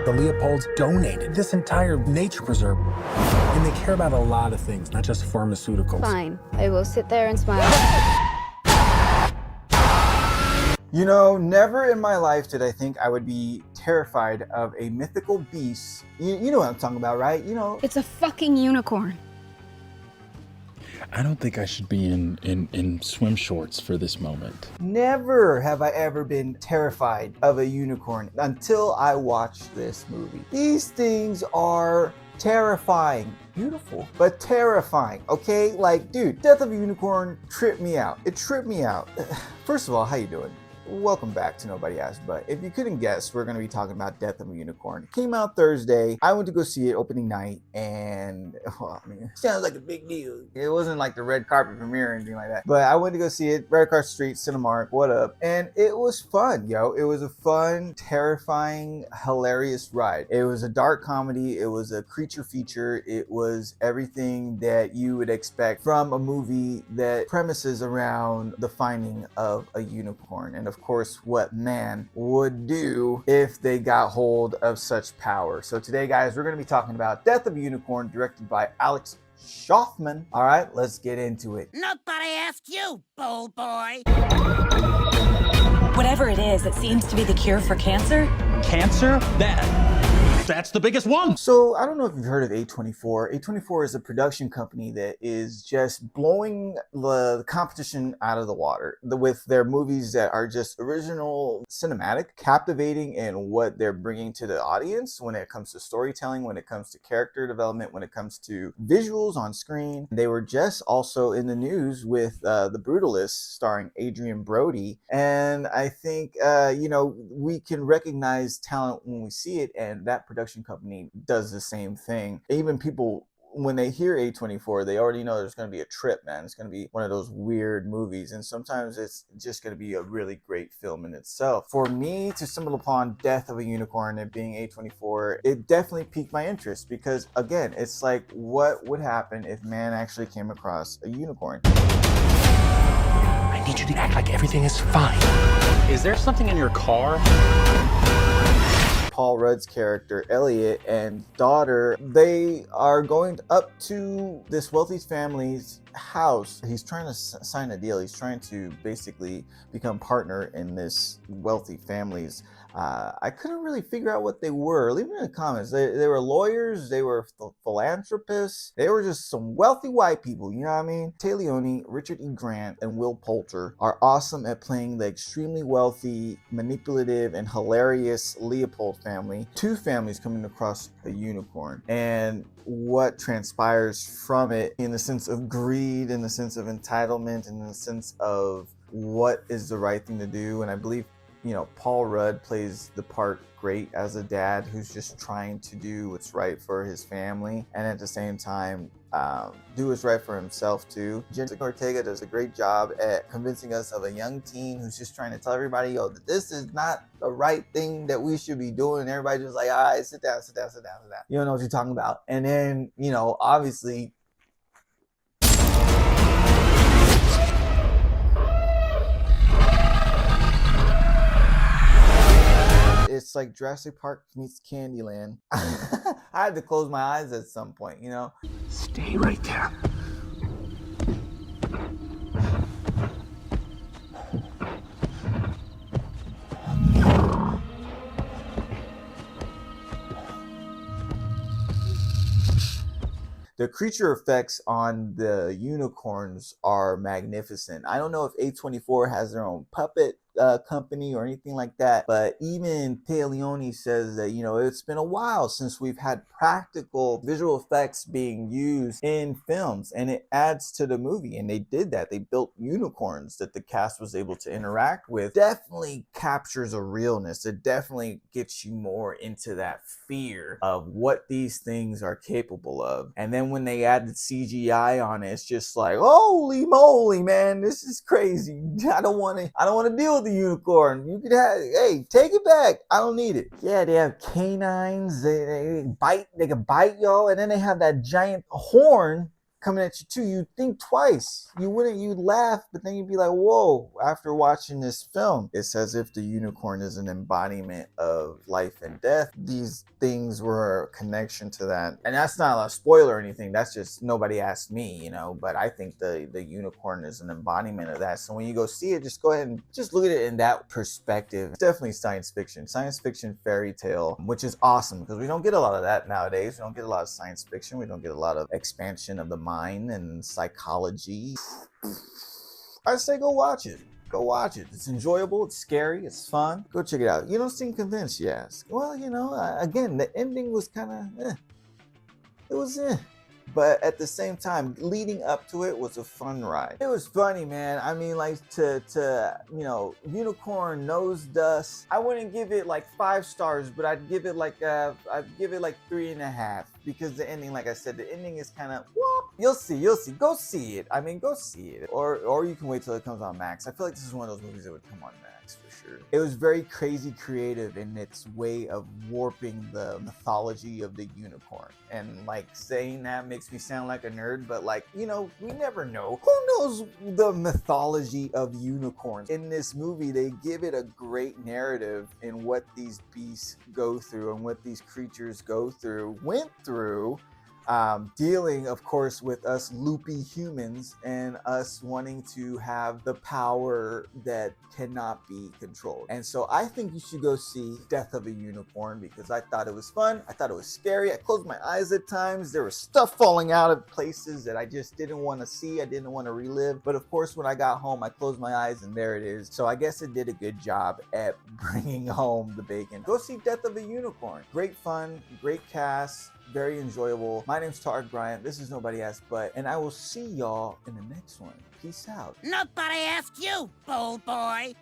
The Leopolds donated this entire nature preserve. And they care about a lot of things, not just pharmaceuticals. Fine, I will sit there and smile. You know, never in my life did I think I would be terrified of a mythical beast. You know what I'm talking about, right? You know. It's a fucking unicorn. I don't think I should be in swim shorts for this moment. Never have I ever been terrified of a unicorn until I watched this movie. These things are terrifying. Beautiful, but terrifying, okay? Like, dude, Death of a Unicorn tripped me out. It tripped me out. First of all, how you doing? Welcome back to Nobody Asked, but if you couldn't guess, we're going to be talking about Death of a Unicorn. It came out Thursday. I went to go see it opening night, and well, I mean, it sounds like a big deal. It wasn't like the red carpet premiere or anything like that, but I went to go see it, Red Car Street, Cinemark, what up? And it was fun, yo. It was a fun, terrifying, hilarious ride. It was a dark comedy. It was a creature feature. It was everything that you would expect from a movie that premises around the finding of a unicorn. And of course, what man would do if they got hold of such power. So today, guys, we're going to be talking about Death of a Unicorn, directed by Alex Schaffman. All right, let's get into it. Nobody asked you, bold boy. Whatever it is, it seems to be the cure for cancer. Cancer? That's the biggest one. So I don't know if you've heard of A24. A24 is a production company that is just blowing the competition out of the water with their movies that are just original, cinematic, captivating in what they're bringing to the audience when it comes to storytelling, when it comes to character development, when it comes to visuals on screen. They were just also in the news with The Brutalist starring Adrian Brody. And I think, you know, we can recognize talent when we see it, and that production company does the same thing. Even people, when they hear A24, they already know there's going to be a trip, man. It's going to be one of those weird movies, and sometimes it's just going to be a really great film in itself. For me to stumble upon Death of a Unicorn and being A24, it definitely piqued my interest because, again, it's like, what would happen if man actually came across a unicorn? I need you to act like everything is fine. Is there something in your car? Paul Rudd's character, Elliot, and daughter, they are going up to this wealthy family's house. He's trying to sign a deal. He's trying to basically become partner in this wealthy family's. I couldn't really figure out what they were. Leave it in the comments. They were lawyers. They were philanthropists. They were just some wealthy white people. You know what I mean? Leone, Richard E. Grant, and Will Poulter are awesome at playing the extremely wealthy, manipulative, and hilarious Leopold family. Two families coming across a unicorn. And what transpires from it in the sense of greed, in the sense of entitlement, in the sense of what is the right thing to do. And I believe, you know, Paul Rudd plays the part great as a dad who's just trying to do what's right for his family and at the same time do what's right for himself too. Jenna Ortega does a great job at convincing us of a young teen who's just trying to tell everybody, yo, that this is not the right thing that we should be doing. And everybody just like, all right, sit down, sit down, sit down, sit down. You don't know what you're talking about. And then, you know, obviously, it's like Jurassic Park meets Candyland. I had to close my eyes at some point, you know? Stay right there. The creature effects on the unicorns are magnificent. I don't know if A24 has their own puppet company or anything like that, but even Leone says that, you know, it's been a while since we've had practical visual effects being used in films, and it adds to the movie. And they did that. They built unicorns that the cast was able to interact with. Definitely captures a realness. It definitely gets you more into that fear of what these things are capable of. And then when they added CGI on it, it's just like, holy moly, man, this is crazy. I don't want to deal with the unicorn. You could have, hey, take it back. I don't need it. Yeah, they have canines. They can bite y'all, and then they have that giant horn coming at you too, you'd think twice. You'd laugh, but then you'd be like, whoa, after watching this film. It's as if the unicorn is an embodiment of life and death. These things were a connection to that. And that's not a spoiler or anything. That's just nobody asked me, you know, but I think the unicorn is an embodiment of that. So when you go see it, just go ahead and just look at it in that perspective. It's definitely science fiction fairy tale, which is awesome because we don't get a lot of that nowadays. We don't get a lot of science fiction. We don't get a lot of expansion of the mind and psychology. I say go watch it. Go watch it. It's enjoyable. It's scary. It's fun. Go check it out. You don't seem convinced, yes. Well, you know, again, the ending was kind of, it was But at the same time, leading up to it was a fun ride. It was funny, man. I mean, like to you know, unicorn nose dust. I wouldn't give it like 5 stars, but I'd give it like 3.5 because the ending, like I said, the ending is kind of whoop. You'll see. Go see it. I mean, go see it, or you can wait till it comes on Max. I feel like this is one of those movies that would come on Max for sure. It was very crazy creative in its way of warping the mythology of the unicorn. And like saying that makes me sound like a nerd, but like, you know, we never know. Who knows the mythology of unicorns? In this movie, they give it a great narrative in what these beasts go through and what these creatures went through. Dealing, of course, with us loopy humans and us wanting to have the power that cannot be controlled. And so I think you should go see Death of a Unicorn because I thought it was fun. I thought it was scary. I closed my eyes at times. There was stuff falling out of places that I just didn't want to see. I didn't want to relive. But of course, when I got home, I closed my eyes and there it is. So I guess it did a good job at bringing home the bacon. Go see Death of a Unicorn. Great fun, great cast. Very enjoyable. My name's Tarek Bryant. This is Nobody Asked But, and I will see y'all in the next one. Peace out. Nobody asked you, bold boy.